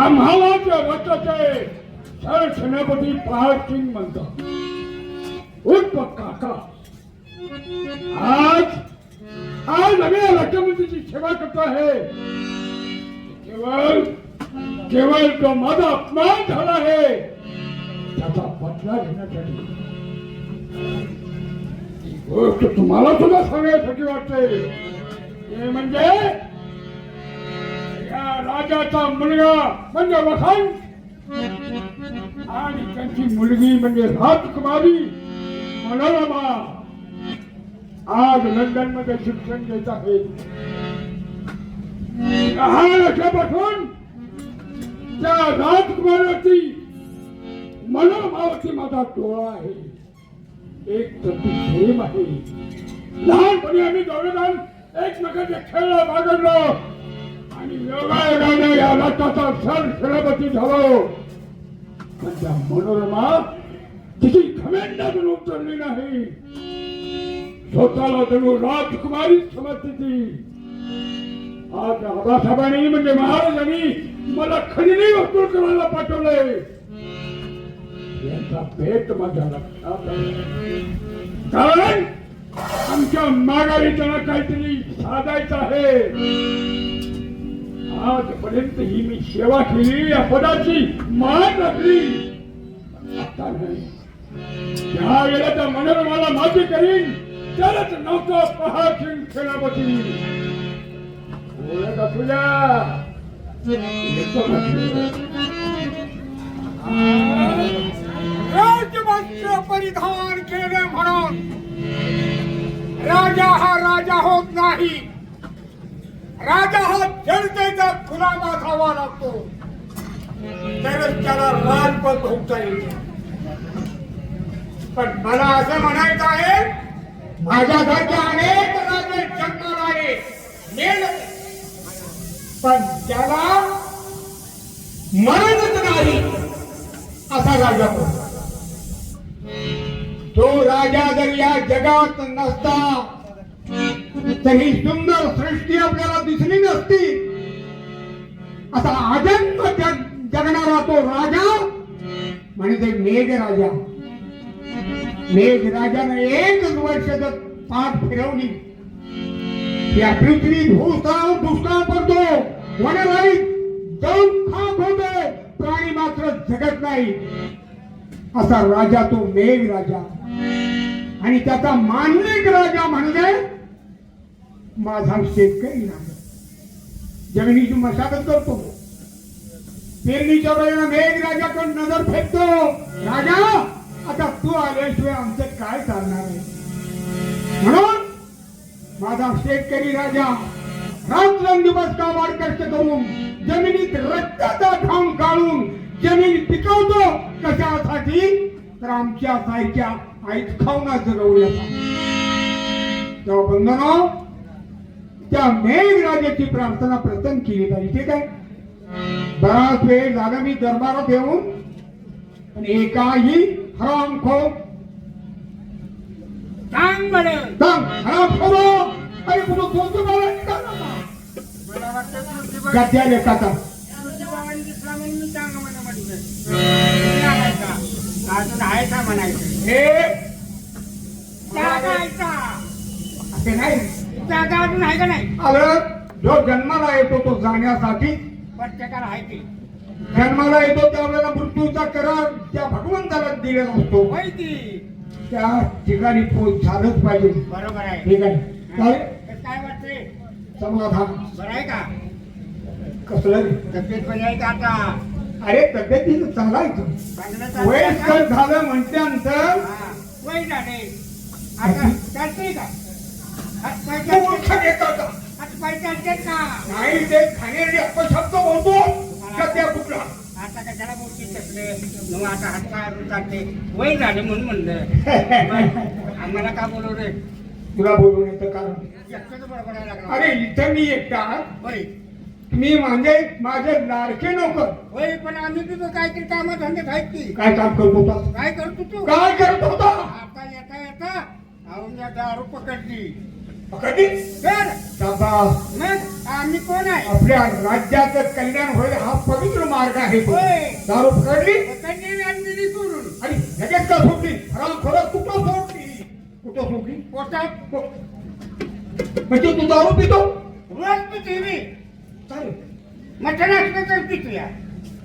आम्हाला त्या रथाचे सरसेनापती प्रहार सिंग म्हणतात. उर्फ काका. आज आज आम्ही या राज्यामध्ये सेवा करतो आहे. केवळ केवळ जो माझा अपमान झाला आहे त्याचा बदला घेण्यासाठी. ही गोष्ट तुम्हाला सुद्धा सांगण्यासाठी वाटते. ते म्हणजे या राजाचा मुलगा म्हणजे वसंत आणि त्यांची मुलगी म्हणजे राजकुमारी मनोरमा आज लंडन मध्ये शिक्षण घेत आहेत. लहान असल्यापासून त्या राजकुमाराची मनोभावाची माझा डोळा आहे. एक तर ती प्रेम आहे. लहानपणी आम्ही दोघेजण एकमेकांच्या खेळला बागडलो आणि योगायोगाने या राष्ट्राचा सरसेनापती झालो. पण त्या मनोरमा तिची घमेंडातून उतरली नाही. स्वतःला जणू राजकुमारी समजते ती. आज आबासाहेबांनी म्हणजे महाराजांनी मला खरेदी वसूल करायला पाठवलंय. याचा भेट माझ्या लक्षात आहे. कारण आमच्या माघारी त्यांना काहीतरी साधायचं आहे. आजपर्यंत ही मी सेवा केली, या पदाची मान राखली. आता नाही. ज्या वेळेला त्या मनोरमाला माती करीन त्यालाच नव्हता प्रहार सिंग सेनापती. ओळख तुझ्या राजवस्त्र परिधान केले म्हणून राजा हा राजा होत नाही. राजा हा जनतेचा गुलाम असावा लागतो, तरच त्याला राजपद भोगता येते. पण मला असं म्हणायचं आहे, माझ्यासारखे अनेक राजे जन्माला आले, मेले, पण त्याला मरणच नाही असा राजा होता. तो राजा जर या जगात नसता तरी सुंदर सृष्टी आपल्याला दिसली नसती. असा अजन्म जगणारा तो राजा म्हणजे मेघ राजा. मेघ राजाने एकच वर्ष जर पाठ फिरवली या पृथ्वी दुष्काळ पडतो, वनराई जाऊन खाक होते, प्राणी मात्र जगत नाही. असा राजा तो मेघ राजा. आणि त्याचा मांडलिक राजा म्हणजे माझा शेतकरी राजा. जमिनीची मशागत करतो, पेरणीच्या वेळेला मेघ राजाकडे नजर फेकतो. राजा आता तू आल्याशिवाय आमचं काय चालणार आहे. म्हणून माझा शेतकरी राजा रात्रंदिवस काबाड कष्ट करून जमिनीत रक्ताचा घाम काढून जमीन पिकवतो. कशासाठी? तर आमच्या सायच्या आईत खाऊन जगवण्यासाठी. तेव्हा बंधनो त्या मेघ राजाची प्रार्थना प्रथम केली पाहिजे. ठीक आहे. बराच वेळ झाला मी दरबारात येऊन आणि एकाही हरामखोर सांग म्हणे हरामखोर अरे कुठं बोलतो मला गद्या लेखाचा अजून आहे का म्हणायचं? हे असे नाही जागा अजून आहे का नाही? अगं जो जन्माला येतो तो जाण्यासाठी प्रत्येकाला आहे की जन्माला येतो त्यावेळेला मृत्यूचा करार त्या भगवंताला दिलेला असतो. माहिती त्या ठिकाणी पोच झालंच पाहिजे. बरोबर आहे. ठीक आहे. काय वाटते? समाधान बरं आहे का? कसलं तब्येत बरी आहे का आता? अरे तब्येतीचं चांगला आहे. चांगलं वयस्कर झालं म्हणल्यानंतर वय झाले आता चालते का? हातपाय चालते का? नाही ते खाण्याचे अपशब्द बोलतो सध्या कुठला आता कशाला मोठी चकले मग आता हातपाय चालते वय झाले म्हणून म्हणलं. आम्हाला का बोलवलंय? तुला बोलून येतं कारण एकटंच बडबडायला लागला. अरे इथं मी एकटा होय मी म्हणजे माझे लाडके नोकर. होय पण आम्ही तिथं काहीतरी काम धंदे आहेत की काय काम करत होता? काय करतो तू? काय करत होता? आता येता येता औंध्या दारू पकडली कधी तर शाबास. मग आम्ही कोण आहे आपल्या राज्याचं कल्याण होईल हा पवित्र मार्ग आहे तो. होय. दारू पकडली पकडलेली आणि दिली सोडून आणि लगेच का सोडली हराम खरं कुठं सोडली कुठं सोडली पोटात म्हणजे तू दारू पितो रोज पिते मी काय? मटण असलं तर पितूया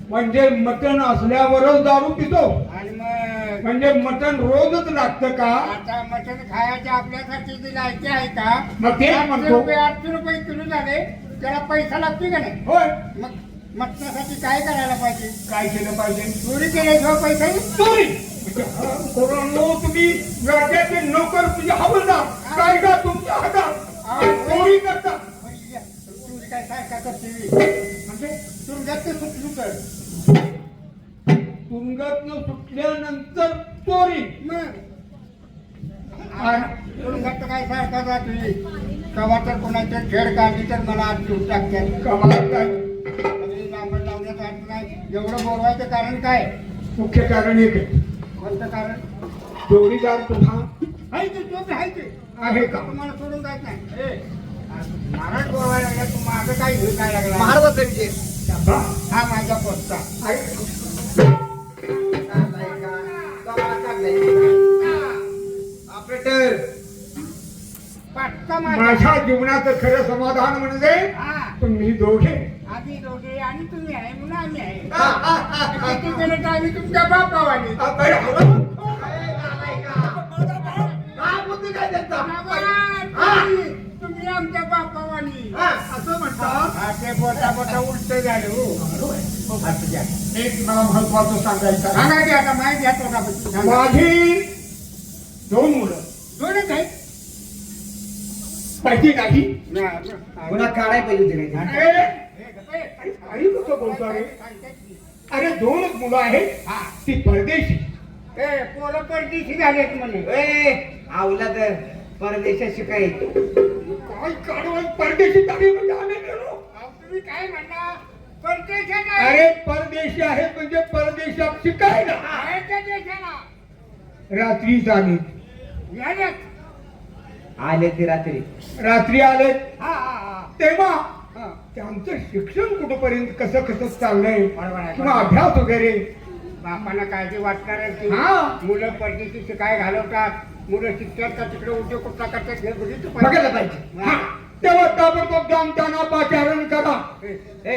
म्हणजे मटण असल्यावरच दारू पितो आणि मग म्हणजे मटण रोजच लागतं का? आता मटण खायचे आपल्यासाठी जी लायकी आहे का मग ते 700 म्हणतो. रुपये 800 रुपये किलो झाले त्याला पैसा लागतो का नाही होय. मग मटणासाठी काय करायला पाहिजे काय केलं पाहिजे? चोरी केल्याशिवाय पैसा येईल? चोरी म्हणजे कोरोना तुम्ही राज्याचे नोकर तुझे हवलदार कायदा तुमच्या हातात चोरी करता चोरी काय सारखा करते म्हणजे तुरुंगात सुटली तर तुरुंगातनं सुटल्यानंतर चोरी मग तुरुंगात तर काय सारखा जातोय कवा तर कोणाच्या खेळ काढली तर मला आज घेऊन टाकतात कमाल काय? कधी लांबड लावण्यात अर्थ नाही एवढं बोलवायचं कारण काय मुख्य कारण एक आहे. कोणतं कारण जोडीदार तुझा आहे ते तोच आहे ते आहे का? तुम्हाला सोडून जात नाही ए, महाराज बोलवायला लागला तू माझं काय घेऊन काय लागला महाराजांचा विजय हा? हा माझा पोचता ऑपरेटर पाचचा माझा माझ्या जीवनाचं खरं समाधान म्हणजे हा तुम्ही दोघे आम्ही दोघे आणि तुम्ही आहे म्हणून आम्ही आहे किती जण तर आम्ही तुमच्या बापावानी तुम्ही आमच्या बापावानी असं म्हणतात. हा ते बोटा बोटा उलट झालं हो असं द्या. एक मला महत्वाचं सांगायचं आहे. सांगा की आता माहिती घ्या तोंडापासून सांगा. माझी 2 मुलं दोनच आहेत पाहिजे नाही. पुन्हा काढाय पाहिजे होते नाही अरे आई कसं बोलतो रे? अरे 2च मुलं आहेत हा ती परदेशी. ए पोरं परदेशी झालेत म्हणे आवला तर परदेशात शिकाय काय काढून परदेशी झाली म्हणजे आम्ही गेलो. अहो, तुम्ही काय म्हणता परदेशात आहे. अरे परदेशी आहेत म्हणजे परदेशात शिकायला बाहेरच्या देशाला रात्री जाणे यायलाच. आले ते रात्री रात्री आले हा हा हा तेव्हा हा. त्यांचं शिक्षण कुठपर्यंत कसं कसं चाललंय बरोबर आहे. किंवा अभ्यास वगैरे बापांना काळजी वाटणार की हा. मुलं परदेशी शिकाय घालवतात मुलं शिक्षण का तिकडे उद्योग कुठला करतात हे बघितलं बघायला पाहिजे. हा. तेव्हा ताबडतोब जाऊन त्यांना पाचारण करा. ए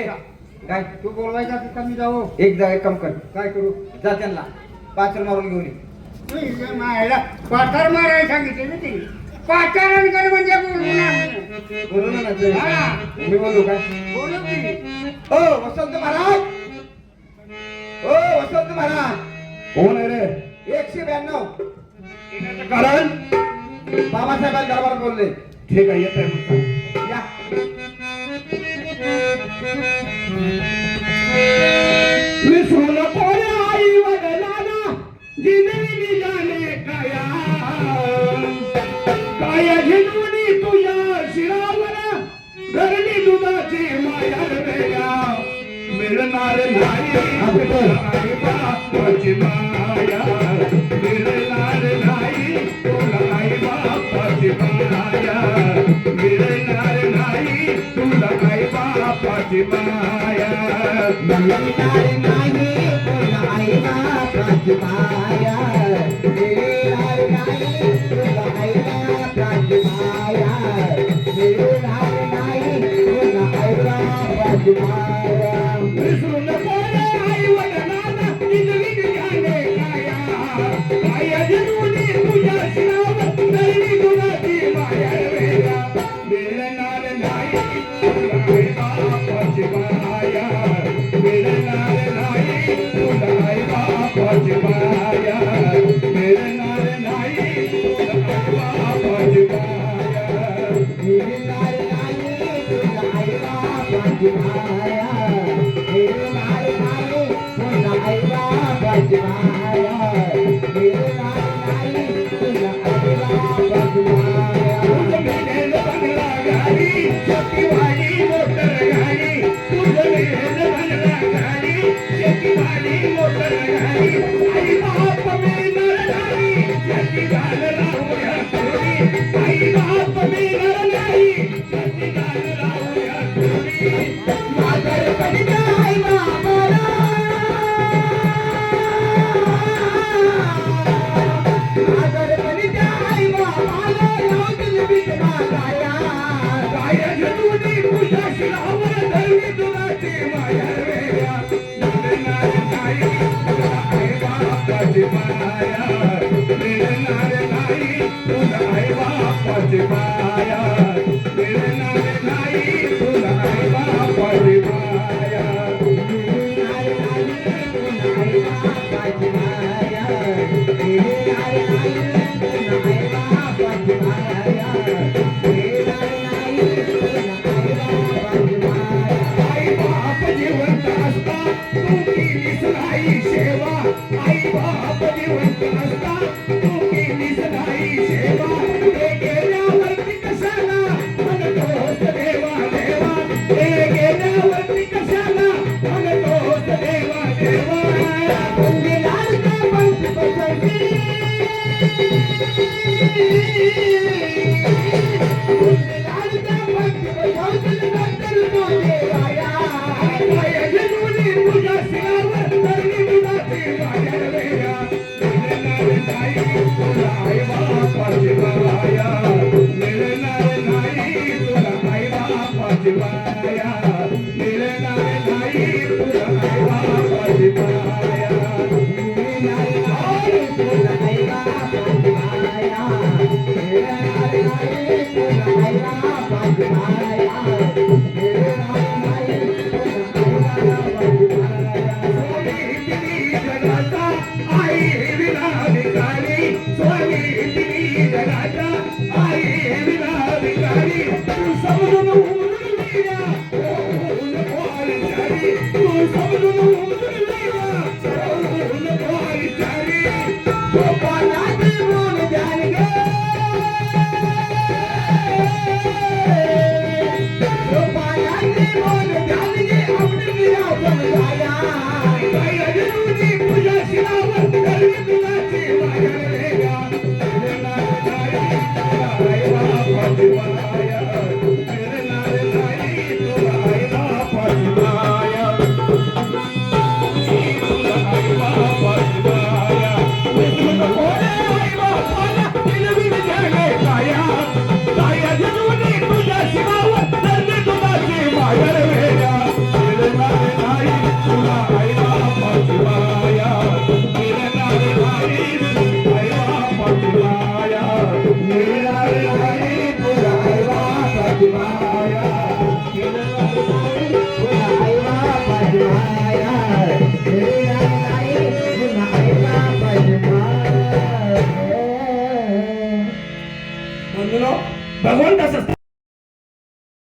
काय तू बोलवायचा तू कमी जाऊ एक जा एक काम कर काय करू जा त्यांना पाचर मारून घेऊन ये तू इथे मारायला पाथर मारायला सांगितले ना ते पाचारण कर म्हणजे बोलू बोलू ना हा. मी बोलू काय बोलू की ओ वसंत महाराज ओ वसंत महाराज कोण आहे रे? 192 कारण बाबासाहेबांच्या दरबारात बोलले ठीक आहे येत आहे या विसरू नको रे आई वडिलांना जिंदगी जाणे काया काय झिजवणी तुझ्या शिरावर धरणी दुधाची माया वेगा मिळणार नाही आई बापाची माया मिळणार नाही तुला आई बापाची माया मिळणार नाही तुला आई बापाची माया मिळणार नाही तुला आई बापाची माया मिळणार नाही तुला आई बापाची माया मिळणार नाही तुला आई बापाची माया विसरू नको रे आई वडिलांना जिंदगी जाणे काया काय जिजवणी तुझ्या शिरावर धरणी दुधाची माया वेगा मिळणार नाही तुला आई बापाची माया मिळणार नाही तुला आई बापाची माया मिळणार नाही तुला आई बापाची माया मिळणार नाही तुला आई बापाची माया मिळणार नाही तुला आई बापाची माया मिळणार नाही तुला आई बापाची माया तुझं मिळेल बंगला गाडी शेतीवाडी मोटर गाडी तुझं मिळेल बंगला गाडी शेतीवाडी मोटर गाडी आई बाप मिळणार नाही शेती झालं राहूया थोडी आई बाप मिळणार चारी तू समजून उतरलेला चढवून भारी चारी गोपालाची बोल द्याल गे गोपालाची बोल द्याल गे आपली आपण जाया काय अजूनी तुझ्या शिरावर करवी तुझ्याची माया रे गा रे नार नारी तुला बापाची माया रे नार नारी तुला बापाची माया तुला बापाची माया तुला कोणे आई बापाला दिलवी जाणे काया काय अजूनी तुझ्या शिरावर करवी तुझ्याची माया रे गा रे नार नारी तुला आई बापाची माया रे नार नारी आई बापाची माया रे नार नारी तुला आई बापाची माया रे नार नारी तुला आई बापाची माया रे नार नारी तुला आई बापाची माया. भगवान कसं